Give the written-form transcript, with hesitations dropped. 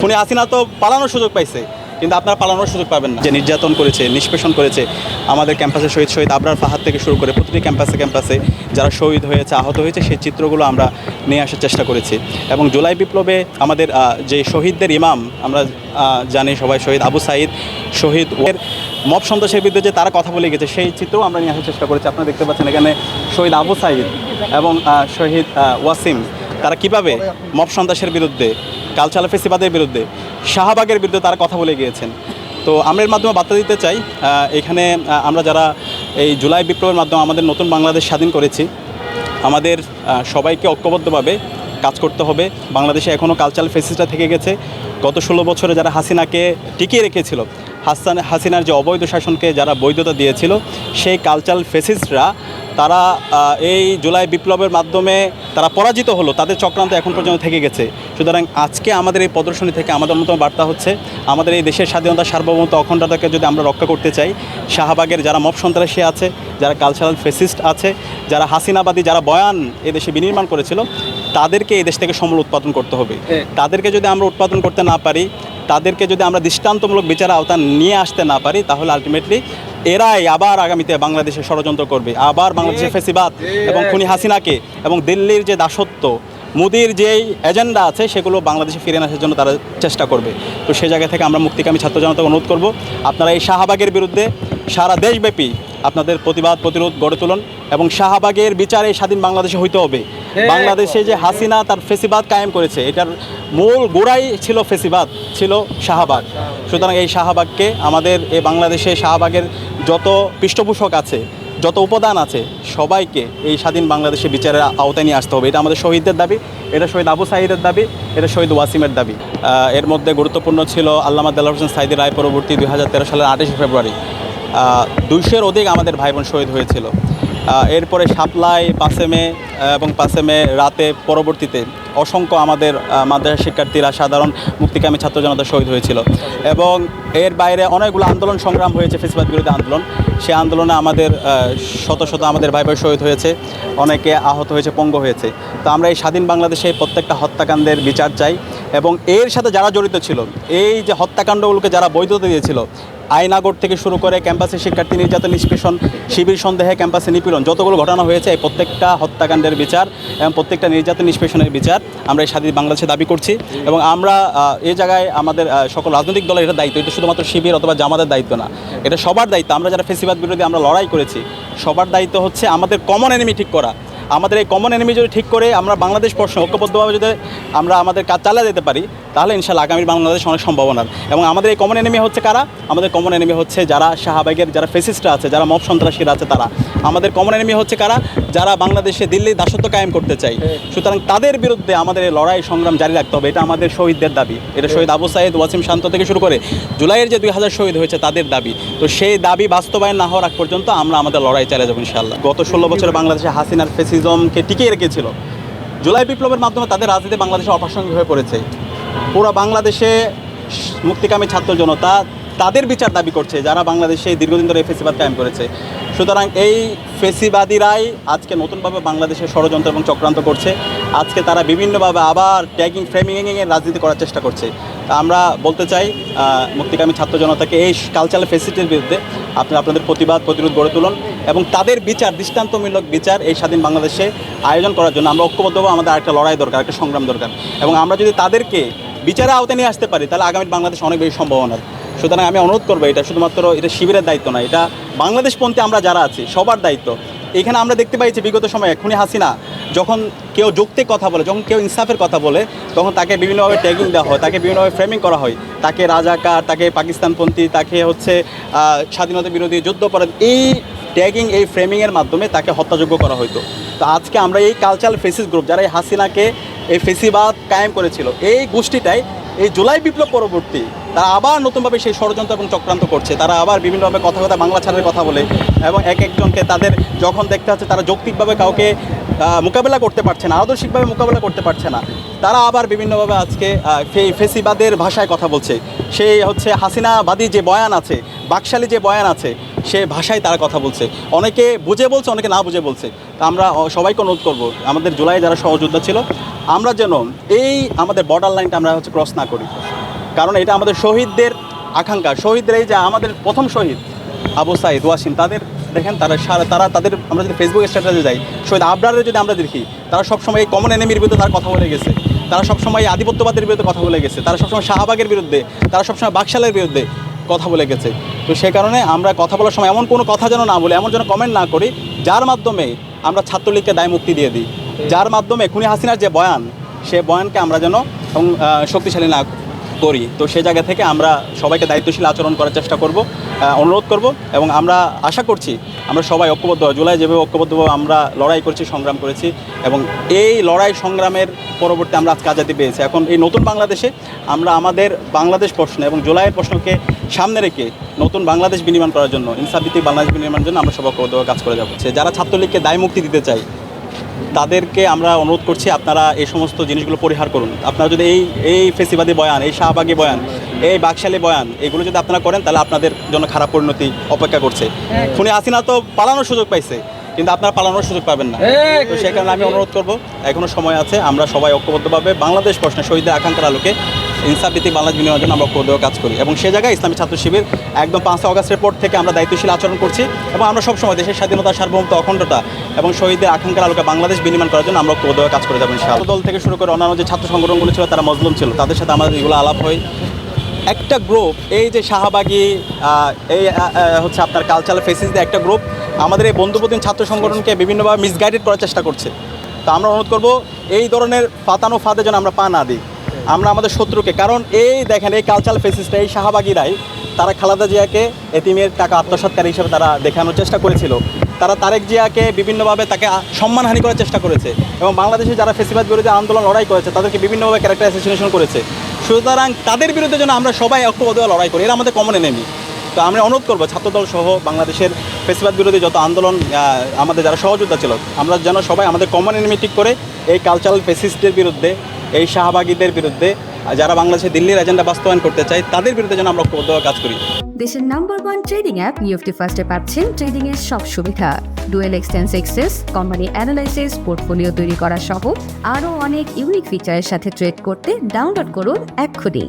খুনি হাসিনা তো পালানোর সুযোগ পাইছে, কিন্তু আপনারা পালানোর সুযোগ পাবেন না। যে নির্যাতন করেছে, নিষ্পেষণ করেছে আমাদের ক্যাম্পাসে শহীদ আবরার ফাহাদ থেকে শুরু করে প্রতিটি ক্যাম্পাসে যারা শহীদ হয়েছে, আহত হয়েছে, সেই চিত্রগুলো আমরা নিয়ে আসার চেষ্টা করেছি। এবং জুলাই বিপ্লবে আমাদের যে শহীদদের ইমাম আমরা জানি সবাই, শহীদ আবু সাঈদ, শহীদ ওর মব সন্ত্রাসের বিরুদ্ধে যে তারা কথা বলে গেছে, সেই চিত্রও আমরা নিয়ে আসার চেষ্টা করেছি। আপনারা দেখতে পাচ্ছেন এখানে শহীদ আবু সাঈদ এবং শহীদ ওয়াসিম তারা কীভাবে মব সন্ত্রাসের বিরুদ্ধে, কালচারাল ফেসিবাদের বিরুদ্ধে, শাহবাগের বিরুদ্ধে তারা কথা বলে গিয়েছেন। তো আমরা এর মাধ্যমে বার্তা দিতে চাই, এখানে আমরা যারা এই জুলাই বিপ্লবের মাধ্যমে আমাদের নতুন বাংলাদেশ স্বাধীন করেছি, আমাদের সবাইকে ঐক্যবদ্ধভাবে কাজ করতে হবে। বাংলাদেশে এখনও কালচারাল ফেসিস্টরা থেকে গেছে। গত 16 বছরে যারা হাসিনাকে টিকিয়ে রেখেছিল, হাসিনার যে অবৈধ শাসনকে যারা বৈধতা দিয়েছিল, সেই কালচারাল ফেসিস্টরা তারা এই জুলাই বিপ্লবের মাধ্যমে তারা পরাজিত হলো, তাদের চক্রান্ত এখন পর্যন্ত থেকে গেছে। সুতরাং আজকে আমাদের এই প্রদর্শনী থেকে আমাদের অন্যতম বার্তা হচ্ছে, আমাদের এই দেশের স্বাধীনতা, সার্বভৌমত্ব, অখণ্ডতাকে যদি আমরা রক্ষা করতে চাই, শাহবাগের যারা মব সন্ত্রাসী আছে, যারা কালচারাল ফেসিস্ট আছে, যারা হাসিনাবাদী, যারা বয়ান এই দেশে বিনির্মাণ করেছিল, তাদেরকে এই দেশ থেকে সমূল উৎপাদন করতে হবে। তাদেরকে যদি আমরা উৎপাদন করতে না পারি, তাদেরকে যদি আমরা দৃষ্টান্তমূলক বিচার আওতায় নিয়ে আসতে না পারি, তাহলে আলটিমেটলি এরাই আবার আগামীতে বাংলাদেশে ষড়যন্ত্র করবে, আবার বাংলাদেশের ফেসিবাদ এবং খুনি হাসিনাকে এবং দিল্লির যে দাসত্ব, মোদির যেই এজেন্ডা আছে, সেগুলো বাংলাদেশে ফিরে আসার জন্য তারা চেষ্টা করবে। তো সেই জায়গা থেকে আমরা মুক্তিকামী ছাত্র জনতাকে অনুরোধ করব, আপনারা এই শাহবাগের বিরুদ্ধে সারা দেশব্যাপী আপনাদের প্রতিরোধ গড়ে তুলুন এবং শাহবাগের বিচারে স্বাধীন বাংলাদেশে হইতে হবে। বাংলাদেশে যে হাসিনা তার ফেসিবাদ কায়েম করেছে, এটার মূল গোড়াই ছিল ফেসিবাদ, ছিল শাহবাগ। সুতরাং এই শাহবাগকে, আমাদের এই বাংলাদেশে শাহবাগের যত পৃষ্ঠপোষক আছে, যত উপাদান আছে, সবাইকে এই স্বাধীন বাংলাদেশে বিচারের আওতায় নিয়ে আসতে হবে। এটা আমাদের শহীদদের দাবি, এটা শহীদ আবু সাঈদের দাবি, এটা শহীদ ওয়াসিমের দাবি। এর মধ্যে গুরুত্বপূর্ণ ছিল আল্লামা দেলোয়ার হোসেন সাঈদীর রায় পরবর্তী 2013 সালের 28 ফেব্রুয়ারি 200-এর অধিক আমাদের ভাই বোন শহীদ হয়েছিল। এরপরে সাপ্লাই, 5 মে এবং 5 মে রাতে পরবর্তীতে অসংখ্য আমাদের মাদ্রাসা শিক্ষার্থীরা, সাধারণ মুক্তিকামী ছাত্র জনতা শহীদ হয়েছিল। এবং এর বাইরে অনেকগুলো আন্দোলন সংগ্রাম হয়েছে, ফেসিবাদ বিরোধী আন্দোলন। সেই আন্দোলনে আমাদের শত আমাদের ভাই শহীদ হয়েছে, অনেকে আহত হয়েছে, পঙ্গু হয়েছে। তো আমরা এই স্বাধীন বাংলাদেশে প্রত্যেকটা হত্যাকাণ্ডের বিচার চাই এবং এর সাথে যারা জড়িত ছিল, এই যে হত্যাকাণ্ডগুলোকে যারা বৈধতা দিয়েছিল, আয়নাগর থেকে শুরু করে ক্যাম্পাসে শিক্ষার্থী নির্যাতন, নিষ্পেষণ, শিবির সন্দেহে ক্যাম্পাসে নিপীড়ন, যতগুলো ঘটনা হয়েছে, এই প্রত্যেকটা হত্যাকাণ্ডের বিচার এবং প্রত্যেকটা নির্যাতন, নিষ্পেষণের বিচার আমরা এই স্বাধীন বাংলাদেশে দাবি করছি। এবং আমরা এই জায়গায় আমাদের সকল রাজনৈতিক দলের এটা দায়িত্ব, এটা শুধুমাত্র শিবির অথবা জামাতের দায়িত্ব না, এটা সবার দায়িত্ব। আমরা যারা ফেসিবাদ বিরোধী আমরা লড়াই করেছি, সবার দায়িত্ব হচ্ছে আমাদের কমন এনিমি ঠিক করা। আমাদের এই কমন এনিমি যদি ঠিক করে আমরা বাংলাদেশ প্রশ্নে ঐক্যবদ্ধভাবে যদি আমরা আমাদের কাজ চালিয়ে যেতে পারি, তাহলে ইনশাআল্লাহ আগামী বাংলাদেশ অনেক সম্ভাবনার। এবং আমাদের এই কমন এনিমি হচ্ছে কারা? আমাদের কমন এনিমি হচ্ছে যারা শাহবাগের, যারা ফেসিস্টরা আছে, যারা মব সন্ত্রাসীরা আছে, তারা আমাদের কমন এনিমি হচ্ছে কারা? যারা বাংলাদেশে দিল্লির দাসত্ব কায়েম করতে চায়। সুতরাং তাদের বিরুদ্ধে আমাদের এই লড়াই সংগ্রাম জারি রাখতে হবে। এটা আমাদের শহীদদের দাবি, এটা শহীদ আবু সাঈদ, ওয়াসিম শান্ত থেকে শুরু করে জুলাইয়ের যে 2000 শহীদ হয়েছে তাদের দাবি। তো সেই দাবি বাস্তবায়ন না হওয়ার আগ পর্যন্ত আমরা আমাদের লড়াই চালিয়ে যাবো ইনশাআল্লাহ। গত 16 বছরে বাংলাদেশে হাসিনার ফেসিজমকে টিকিয়ে রেখেছিল। জুলাই বিপ্লবের মাধ্যমে তাদের রাজনীতি বাংলাদেশে অপ্রাসঙ্গিক হয়ে পড়েছে। পুরো বাংলাদেশে মুক্তিকামী ছাত্র জনতা তাদের বিচার দাবি করছে, যারা বাংলাদেশে দীর্ঘদিন ধরে ফেসিবাদ কায়েম করেছে। সুতরাং এই ফেসিবাদীরাই আজকে নতুনভাবে বাংলাদেশে ষড়যন্ত্র এবং চক্রান্ত করছে। আজকে তারা বিভিন্নভাবে আবার ট্যাগিং, ফ্রেমিংয়ের রাজনীতি করার চেষ্টা করছে। তা আমরা বলতে চাই মুক্তিকামী ছাত্র জনতাকে, এই কালচারাল ফেসিলিটির বিরুদ্ধে আপনাদের প্রতিরোধ গড়ে তুলুন এবং তাদের বিচার, দৃষ্টান্তমূলক বিচার এই স্বাধীন বাংলাদেশে আয়োজন করার জন্য আমরা ঐক্যবদ্ধভাবে আমাদের একটা লড়াই দরকার, একটা সংগ্রাম দরকার। এবং আমরা যদি তাদেরকে বিচারের আওতায় নিয়ে আসতে পারি, তাহলে আগামী বাংলাদেশ অনেক বেশি সম্ভাবনার। সুতরাং আমি অনুরোধ করবো, এটা শুধুমাত্র এটা শিবিরের দায়িত্ব না, এটা বাংলাদেশপন্থী আমরা যারা আছি সবার দায়িত্ব। এখানে আমরা দেখতে পাইছি বিগত সময়ে খুনি হাসিনা যখন কেউ যৌক্তিক কথা বলে, যখন কেউ ইনসাফের কথা বলে, তখন তাকে বিভিন্নভাবে ট্যাগিং দেওয়া হয়, তাকে বিভিন্নভাবে ফ্রেমিং করা হয়, তাকে রাজাকার, তাকে পাকিস্তানপন্থী, তাকে হচ্ছে স্বাধীনতা বিরোধী, যুদ্ধাপরাধী, এই ট্যাগিং, এই ফ্রেমিংয়ের মাধ্যমে তাকে হত্যাযোগ্য করা হতো। তো আজকে আমরা এই কালচারাল ফেসিস্ট গ্রুপ, যারা এই হাসিনাকে, এই ফেসিবাদ কায়েম করেছিল, এই গোষ্ঠীটাই এই জুলাই বিপ্লব পরবর্তী তারা আবার নতুনভাবে সেই ষড়যন্ত্র এবং চক্রান্ত করছে। তারা আবার বিভিন্নভাবে কথা বাংলা ছাড়ের কথা বলে এবং একজনকে তাদের যখন দেখতে হচ্ছে তারা যৌক্তিকভাবে কাউকে মোকাবেলা করতে পারছে না, আদর্শিকভাবে মোকাবেলা করতে পারছে না, তারা আবার বিভিন্নভাবে আজকে সেই ফেসিবাদের ভাষায় কথা বলছে। সেই হচ্ছে হাসিনাবাদী যে বয়ান আছে, বাকশালী যে বয়ান আছে, সে ভাষায় তারা কথা বলছে। অনেকে বুঝে বলছে, অনেকে না বুঝে বলছে। তা আমরা সবাইকে অনুরোধ করবো, আমাদের জুলাই যারা সহযোদ্ধা ছিল, আমরা যেন এই আমাদের বর্ডার লাইনটা আমরা ক্রস না করি। কারণ এটা আমাদের শহীদদের আকাঙ্ক্ষা, শহীদদের এই যে আমাদের প্রথম শহীদ আবু সাইদ ওয়াসিম, তাদের দেখেন তারা তাদের আমরা যদি ফেসবুক স্ট্যাটাসে যাই, শহীদ আবরারের যদি আমরা দেখি, তারা সবসময় এই কমন এনিমির বিরুদ্ধে তারা কথা বলে গেছে, তারা সবসময় আধিপত্যবাদের বিরুদ্ধে কথা বলে গেছে, তারা সবসময় শাহবাগের বিরুদ্ধে, তারা সবসময় বাকশালের বিরুদ্ধে কথা বলে গেছে। তো সে কারণে আমরা কথা বলার সময় এমন কোনো কথা যেন না বলি, এমন যেন কমেন্ট না করি যার মাধ্যমে আমরা ছাত্রলীগকে দায় মুক্তি দিয়ে দিই, যার মাধ্যমে খুনি হাসিনার যে বয়ান, সে বয়ানকে আমরা যেন শক্তিশালী না করি। তো সেই জায়গা থেকে আমরা সবাইকে দায়িত্বশীল আচরণ করার চেষ্টা করব, অনুরোধ করব, এবং আমরা আশা করছি আমরা সবাই ঐক্যবদ্ধ, জুলাই যেভাবে ঐক্যবদ্ধভাবে আমরা লড়াই করছি, সংগ্রাম করেছি, এবং এই লড়াই সংগ্রামের পরবর্তী আমরা আজকে আজাদি পেয়েছি। এখন এই নতুন বাংলাদেশে আমরা আমাদের বাংলাদেশ প্রশ্ন এবং জুলাইয়ের প্রশ্নকে সামনে রেখে নতুন বাংলাদেশ বিনির্মাণ করার জন্য, ইনসাফভিত্তিক বাংলাদেশ বিনির্মাণের জন্য আমরা সবাই ঐক্যবদ্ধভাবে কাজ করে যাব। যারা ছাত্রলীগকে দায় মুক্তি দিতে চায় তাদেরকে আমরা অনুরোধ করছি আপনারা এই সমস্ত জিনিসগুলো পরিহার করুন। আপনারা যদি এই ফেসিবাদী বয়ান, এই শাহবাগী বয়ান, এই বাকশালী বয়ান, এগুলো যদি আপনারা করেন তাহলে আপনাদের জন্য খারাপ পরিণতি অপেক্ষা করছে। খুনি হাসিনা তো পালানোর সুযোগ পাইছে, কিন্তু আপনারা পালানোর সুযোগ পাবেন না। তো সেই কারণে আমি অনুরোধ করব, এখনও সময় আছে, আমরা সবাই ঐক্যবদ্ধভাবে বাংলাদেশ প্রশ্নে শহীদের আকাঙ্ক্ষার আলোকে ইনসাফভিত্তিক বাংলাদেশ বিনির্মাণের জন্য আমরা ঐক্যবদ্ধভাবে কাজ করি। এবং সে জায়গায় ইসলামী ছাত্র শিবির একদম 5 আগস্টের পর থেকে আমরা দায়িত্বশীল আচরণ করছি, এবং আমরা সবসময় দেশের স্বাধীনতা, সার্বভৌমত্ব, অখণ্ডতা এবং শহীদের আকাঙ্ক্ষার আলোকে বাংলাদেশ বিনির্মাণ করার জন্য আমরা ঐক্যবদ্ধভাবে কাজ করে যাবো ইনশাআল্লাহ। দল থেকে শুরু করে অন্যান্য যে ছাত্র সংগঠনগুলো ছিল তারা মজলুম ছিল, তাদের সাথে আমাদের এগুলো আলাপ হয়। একটা গ্রুপ, এই যে শাহবাগী, এই হচ্ছে আপনার কালচারাল ফেসিসদের একটা গ্রুপ আমাদের এই বন্ধুপ্রতিম ছাত্র সংগঠনকে বিভিন্নভাবে মিসগাইডেড করার চেষ্টা করছে। তো আমরা অনুরোধ করব এই ধরনের ফাতানো ফাঁদে যেন আমরা পা না দিই, আমরা আমাদের শত্রুকে, কারণ এই দেখেন এই কালচারাল ফেসিসটা, এই শাহবাগীরাই তারা খালেদা জিয়াকে এতিমের টাকা আত্মসাৎকারী হিসেবে তারা দেখানোর চেষ্টা করেছিল, তারা তারেক জিয়াকে বিভিন্নভাবে তাকে সম্মানহানি করার চেষ্টা করেছে, এবং বাংলাদেশে যারা ফেসিবাদ বিরোধী আন্দোলন লড়াই করেছে তাদেরকে বিভিন্নভাবে ক্যারেক্টার অ্যাসোসিয়েশন করেছে। সুতরাং তাদের বিরুদ্ধে যেন আমরা সবাই ঐক্যবদ্ধভাবে লড়াই করি, এরা আমাদের কমন এনিমি। তো আমরা অনুরোধ করবো ছাত্রদল সহ বাংলাদেশের ফেসিবাদ বিরোধী যত আন্দোলন, আমাদের যারা সহযোদ্ধা ছিল, আমরা যেন সবাই আমাদের কমন এনিমি ঠিক করে এই কালচারাল ফেসিস্টদের বিরুদ্ধে, এই শাহবাগীদের বিরুদ্ধে, যারা বাংলাদেশে দিল্লির এজেন্ডা বাস্তবায়ন করতে চায় তাদের বিরুদ্ধে যেন আমরা ঐক্যবদ্ধভাবে কাজ করি। দেশের নাম্বার 1 ট্রেডিং অ্যাপ নিফটি ফার্স্টে পাচ্ছেন ট্রেডিং এর সব সুবিধা, dual exchange access, company analysis, portfolio তৈরি করা সহ আরও অনেক ইউনিক ফিচারের সাথে ট্রেড করতে ডাউনলোড করুন এক্ষুনি।